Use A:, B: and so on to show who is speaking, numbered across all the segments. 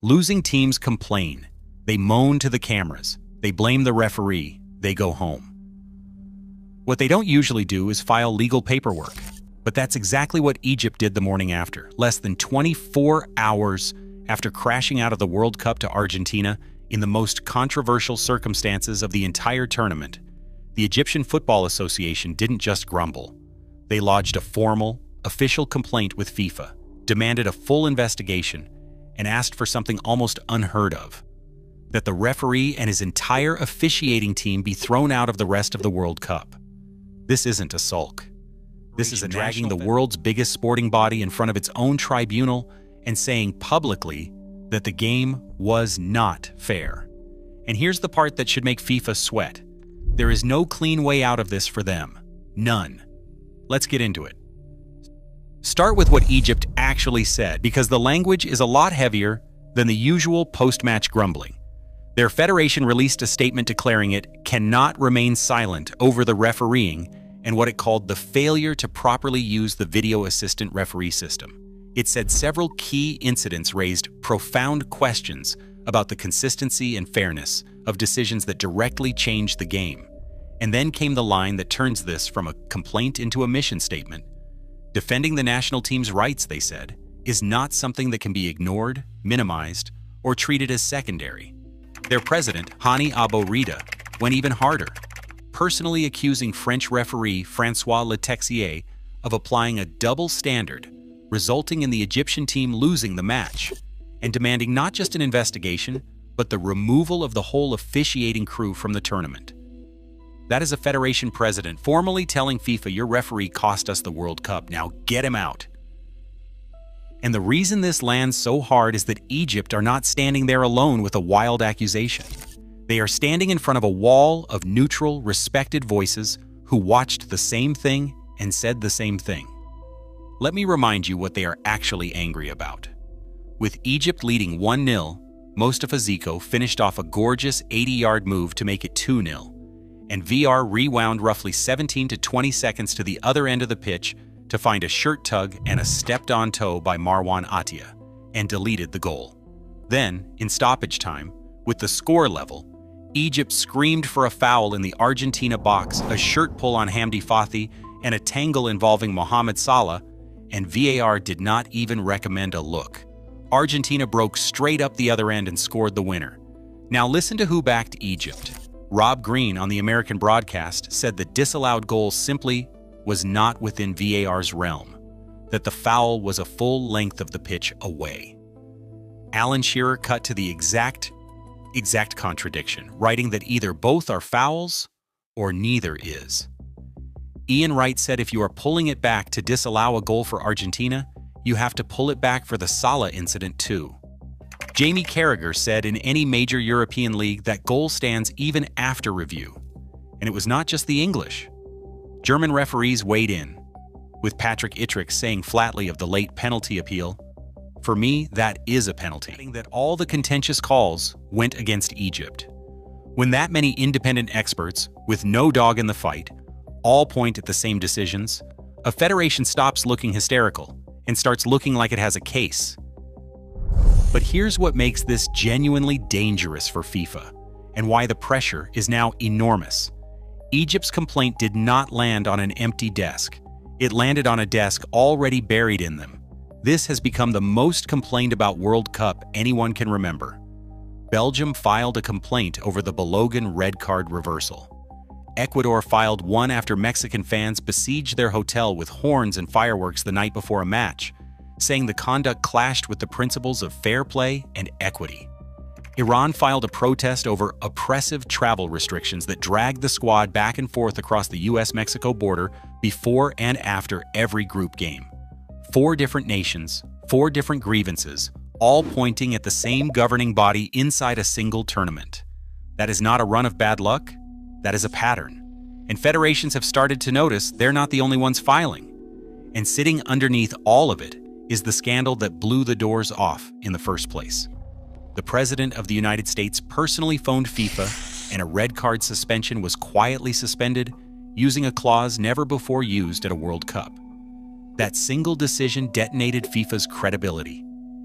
A: Losing teams complain. They moan to the cameras. They blame the referee. They go home. What they don't usually do is file legal paperwork. But that's exactly what Egypt did the morning after, less than 24 hours after crashing out of the World Cup to Argentina in the most controversial circumstances of the entire tournament. The Egyptian Football Association didn't just grumble. They lodged a formal, official complaint with FIFA, demanded a full investigation, and asked for something almost unheard of: that the referee and his entire officiating team be thrown out of the rest of the World Cup. This isn't a sulk. This is dragging the world's biggest sporting body in front of its own tribunal and saying publicly that the game was not fair. And here's the part that should make FIFA sweat. There is no clean way out of this for them. None. Let's get into it. Start with what Egypt actually said, because the language is a lot heavier than the usual post-match grumbling. Their federation released a statement declaring it cannot remain silent over the refereeing and what it called the failure to properly use the video assistant referee system. It said several key incidents raised profound questions about the consistency and fairness of decisions that directly changed the game. And then came the line that turns this from a complaint into a mission statement. Defending the national team's rights, they said, is not something that can be ignored, minimized, or treated as secondary. Their president, Hani Abo Rida, went even harder, personally accusing French referee François Letexier of applying a double standard, resulting in the Egyptian team losing the match, and demanding not just an investigation, but the removal of the whole officiating crew from the tournament. That is a federation president formally telling FIFA, your referee cost us the World Cup, now get him out. And the reason this lands so hard is that Egypt are not standing there alone with a wild accusation. They are standing in front of a wall of neutral, respected voices who watched the same thing and said the same thing. Let me remind you what they are actually angry about. With Egypt leading 1-0, Mostafa Zico finished off a gorgeous 80-yard move to make it 2-0, and VR rewound roughly 17 to 20 seconds to the other end of the pitch to find a shirt tug and a stepped-on toe by Marwan Attia, and deleted the goal. Then, in stoppage time, with the score level, Egypt screamed for a foul in the Argentina box, a shirt pull on Hamdi Fathi, and a tangle involving Mohamed Salah, and VAR did not even recommend a look. Argentina broke straight up the other end and scored the winner. Now listen to who backed Egypt. Rob Green on the American broadcast said the disallowed goal simply was not within VAR's realm, that the foul was a full length of the pitch away. Alan Shearer cut to the exact contradiction, writing that either both are fouls or neither is. Ian Wright said if you are pulling it back to disallow a goal for Argentina, you have to pull it back for the Salah incident too. Jamie Carragher said in any major European league that goal stands even after review. And it was not just the English. German referees weighed in, with Patrick Ittrich saying flatly of the late penalty appeal, "For me, that is a penalty," that all the contentious calls went against Egypt. When that many independent experts, with no dog in the fight, all point at the same decisions, a federation stops looking hysterical and starts looking like it has a case. But here's what makes this genuinely dangerous for FIFA, and why the pressure is now enormous. Egypt's complaint did not land on an empty desk. It landed on a desk already buried in them. This has become the most complained about World Cup anyone can remember. Belgium filed a complaint over the Balogun red card reversal. Ecuador filed one after Mexican fans besieged their hotel with horns and fireworks the night before a match, saying the conduct clashed with the principles of fair play and equity. Iran filed a protest over oppressive travel restrictions that dragged the squad back and forth across the US-Mexico border before and after every group game. 4 different nations, 4 different grievances, all pointing at the same governing body inside a single tournament. That is not a run of bad luck, that is a pattern. And federations have started to notice they're not the only ones filing. And sitting underneath all of it is the scandal that blew the doors off in the first place. The President of the United States personally phoned FIFA, and a red card suspension was quietly suspended using a clause never before used at a World Cup. That single decision detonated FIFA's credibility,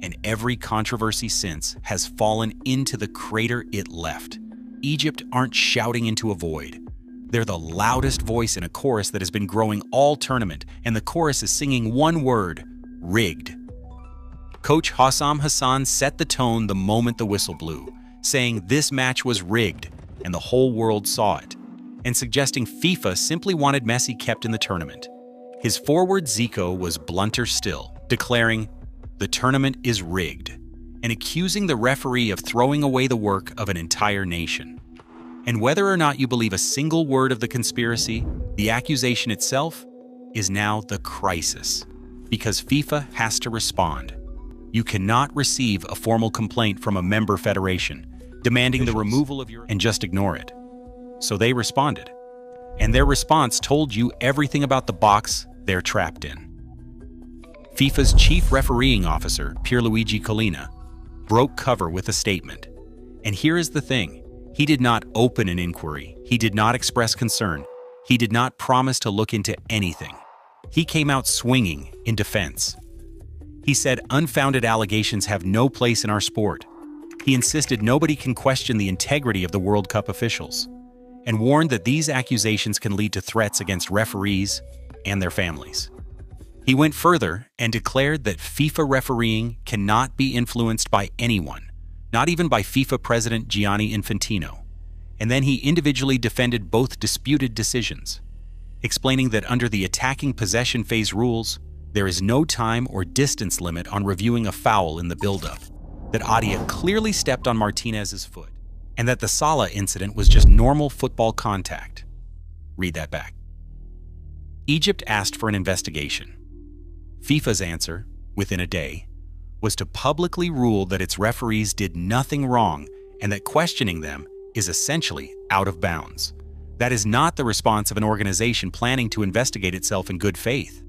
A: and every controversy since has fallen into the crater it left. Egypt aren't shouting into a void. They're the loudest voice in a chorus that has been growing all tournament, and the chorus is singing one word: rigged. Coach Hossam Hassan set the tone the moment the whistle blew, saying this match was rigged, and the whole world saw it, and suggesting FIFA simply wanted Messi kept in the tournament. His forward Zico was blunter still, declaring, "The tournament is rigged," and accusing the referee of throwing away the work of an entire nation. And whether or not you believe a single word of the conspiracy, the accusation itself is now the crisis, because FIFA has to respond. You cannot receive a formal complaint from a member federation demanding the removal of your and just ignore it. So they responded, and their response told you everything about the box they're trapped in. FIFA's chief refereeing officer, Pierluigi Collina, broke cover with a statement. And here is the thing: he did not open an inquiry, he did not express concern, he did not promise to look into anything. He came out swinging in defense. He said unfounded allegations have no place in our sport. He insisted nobody can question the integrity of the World Cup officials, and warned that these accusations can lead to threats against referees and their families. He went further and declared that FIFA refereeing cannot be influenced by anyone, not even by FIFA President Gianni Infantino. And then he individually defended both disputed decisions, explaining that under the attacking possession phase rules, there is no time or distance limit on reviewing a foul in the build-up, that Adia clearly stepped on Martinez's foot, and that the Salah incident was just normal football contact. Read that back. Egypt asked for an investigation. FIFA's answer, within a day, was to publicly rule that its referees did nothing wrong and that questioning them is essentially out of bounds. That is not the response of an organization planning to investigate itself in good faith.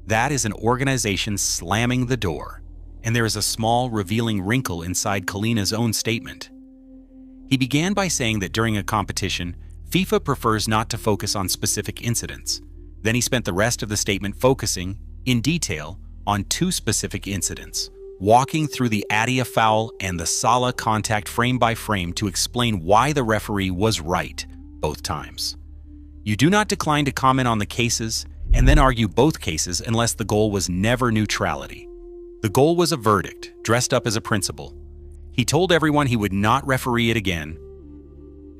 A: That is an organization slamming the door, and there is a small, revealing wrinkle inside Collina's own statement. He began by saying that during a competition, FIFA prefers not to focus on specific incidents. Then he spent the rest of the statement focusing, in detail, on two specific incidents, walking through the Adia foul and the Salah contact frame by frame to explain why the referee was right both times. You do not decline to comment on the cases and then argue both cases unless the goal was never neutrality. The goal was a verdict, dressed up as a principle. He told everyone he would not referee it again,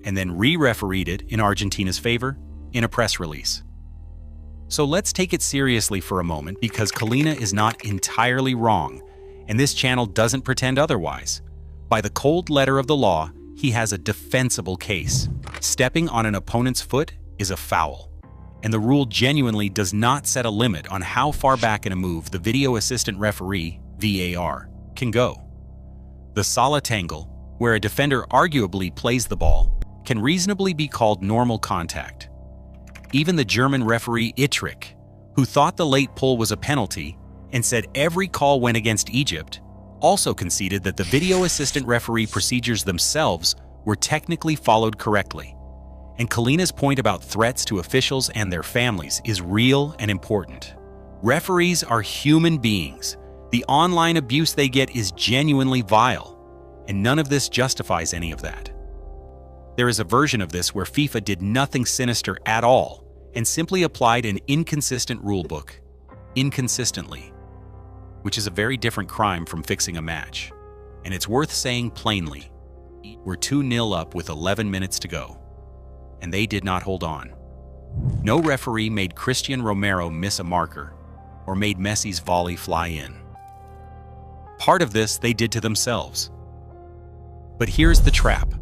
A: and then re-refereed it in Argentina's favor in a press release. So let's take it seriously for a moment, because Collina is not entirely wrong, and this channel doesn't pretend otherwise. By the cold letter of the law, he has a defensible case. Stepping on an opponent's foot is a foul, and the rule genuinely does not set a limit on how far back in a move the video assistant referee, VAR, can go. The Salah tangle, where a defender arguably plays the ball, can reasonably be called normal contact. Even the German referee Ittrich, who thought the late pull was a penalty and said every call went against Egypt, also conceded that the video assistant referee procedures themselves were technically followed correctly. And Collina's point about threats to officials and their families is real and important. Referees are human beings. The online abuse they get is genuinely vile, and none of this justifies any of that. There is a version of this where FIFA did nothing sinister at all and simply applied an inconsistent rulebook, inconsistently, which is a very different crime from fixing a match. And it's worth saying plainly, we're 2-0 up with 11 minutes to go, and they did not hold on. No referee made Christian Romero miss a marker or made Messi's volley fly in. Part of this they did to themselves. But here's the trap,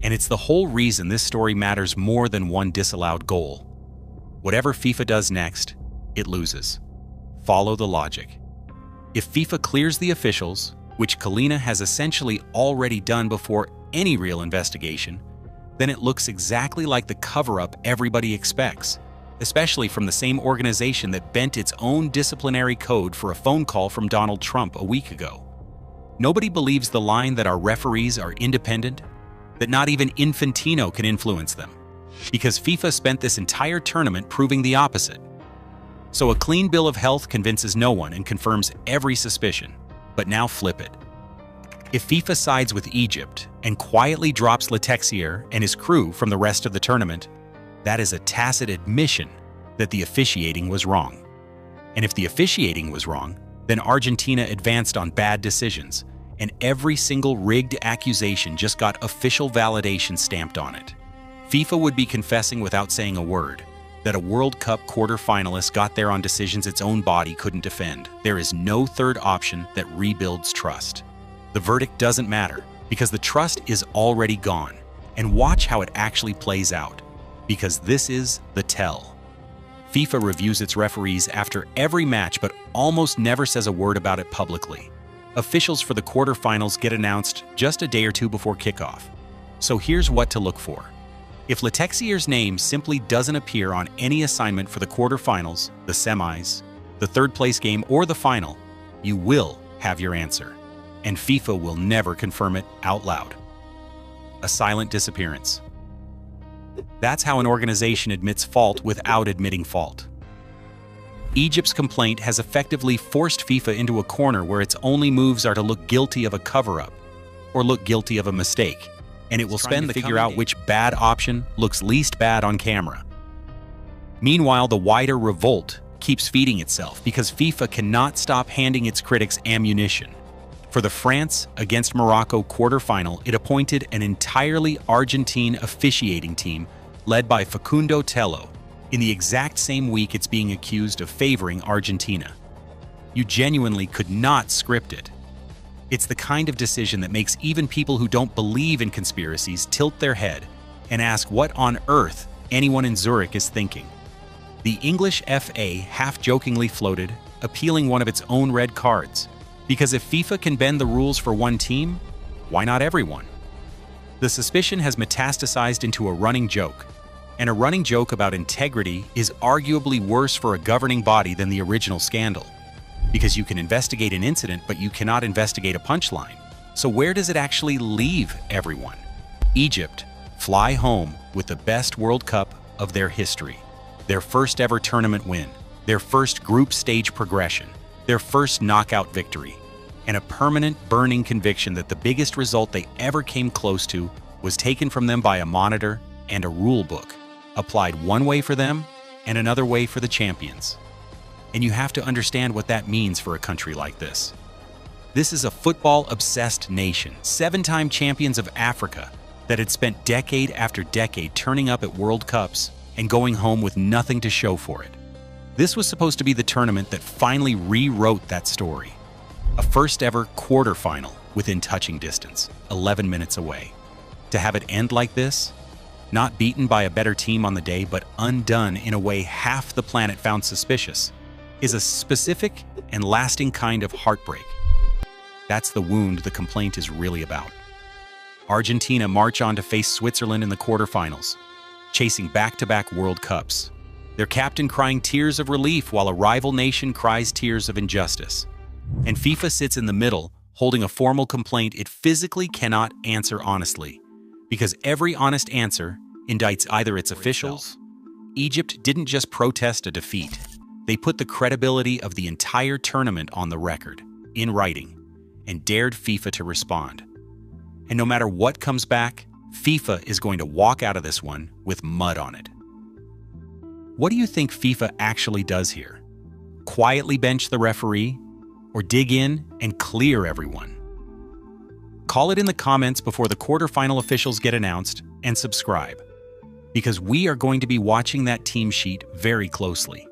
A: and it's the whole reason this story matters more than one disallowed goal. Whatever FIFA does next, it loses. Follow the logic. If FIFA clears the officials, which Collina has essentially already done before any real investigation, then it looks exactly like the cover-up everybody expects, especially from the same organization that bent its own disciplinary code for a phone call from Donald Trump a week ago. Nobody believes the line that our referees are independent, that not even Infantino can influence them, because FIFA spent this entire tournament proving the opposite. So a clean bill of health convinces no one and confirms every suspicion, But now flip it. If FIFA sides with Egypt and quietly drops Letexier and his crew from the rest of the tournament, that is a tacit admission that the officiating was wrong. And if the officiating was wrong, then Argentina advanced on bad decisions, and every single rigged accusation just got official validation stamped on it. FIFA would be confessing without saying a word that a World Cup quarter-finalist got there on decisions its own body couldn't defend. There is no third option that rebuilds trust. The verdict doesn't matter because the trust is already gone. And watch how it actually plays out, because this is the tell. FIFA reviews its referees after every match but almost never says a word about it publicly. Officials for the quarterfinals get announced just a day or two before kickoff. So here's what to look for. If Letexier's name simply doesn't appear on any assignment for the quarterfinals, the semis, the third-place game, or the final, you will have your answer. And FIFA will never confirm it out loud. A silent disappearance. That's how an organization admits fault without admitting fault. Egypt's complaint has effectively forced FIFA into a corner where its only moves are to look guilty of a cover-up or look guilty of a mistake, and it will spend to figure out which bad option looks least bad on camera. Meanwhile, the wider revolt keeps feeding itself because FIFA cannot stop handing its critics ammunition. For the France against Morocco quarterfinal, it appointed an entirely Argentine officiating team led by Facundo Tello in the exact same week it's being accused of favoring Argentina. You genuinely could not script it. It's the kind of decision that makes even people who don't believe in conspiracies tilt their head and ask what on earth anyone in Zurich is thinking. The English FA half-jokingly floated, appealing one of its own red cards, because if FIFA can bend the rules for one team, why not everyone? The suspicion has metastasized into a running joke, and a running joke about integrity is arguably worse for a governing body than the original scandal, because you can investigate an incident, but you cannot investigate a punchline. So where does it actually leave everyone? Egypt fly home with the best World Cup of their history, their first ever tournament win, their first group stage progression, their first knockout victory, and a permanent burning conviction that the biggest result they ever came close to was taken from them by a monitor and a rule book, applied one way for them and another way for the champions. And you have to understand what that means for a country like this. This is a football-obsessed nation, 7-time champions of Africa, that had spent decade after decade turning up at World Cups and going home with nothing to show for it. This was supposed to be the tournament that finally rewrote that story. A first-ever quarterfinal within touching distance, 11 minutes away. To have it end like this, not beaten by a better team on the day, but undone in a way half the planet found suspicious, is a specific and lasting kind of heartbreak. That's the wound the complaint is really about. Argentina march on to face Switzerland in the quarterfinals, chasing back-to-back World Cups, their captain crying tears of relief while a rival nation cries tears of injustice. And FIFA sits in the middle, holding a formal complaint it physically cannot answer honestly, because every honest answer indicts either its officials. Egypt didn't just protest a defeat. They put the credibility of the entire tournament on the record, in writing, and dared FIFA to respond. And no matter what comes back, FIFA is going to walk out of this one with mud on it. What do you think FIFA actually does here? Quietly bench the referee, or dig in and clear everyone? Call it in the comments before the quarterfinal officials get announced, and subscribe, because we are going to be watching that team sheet very closely.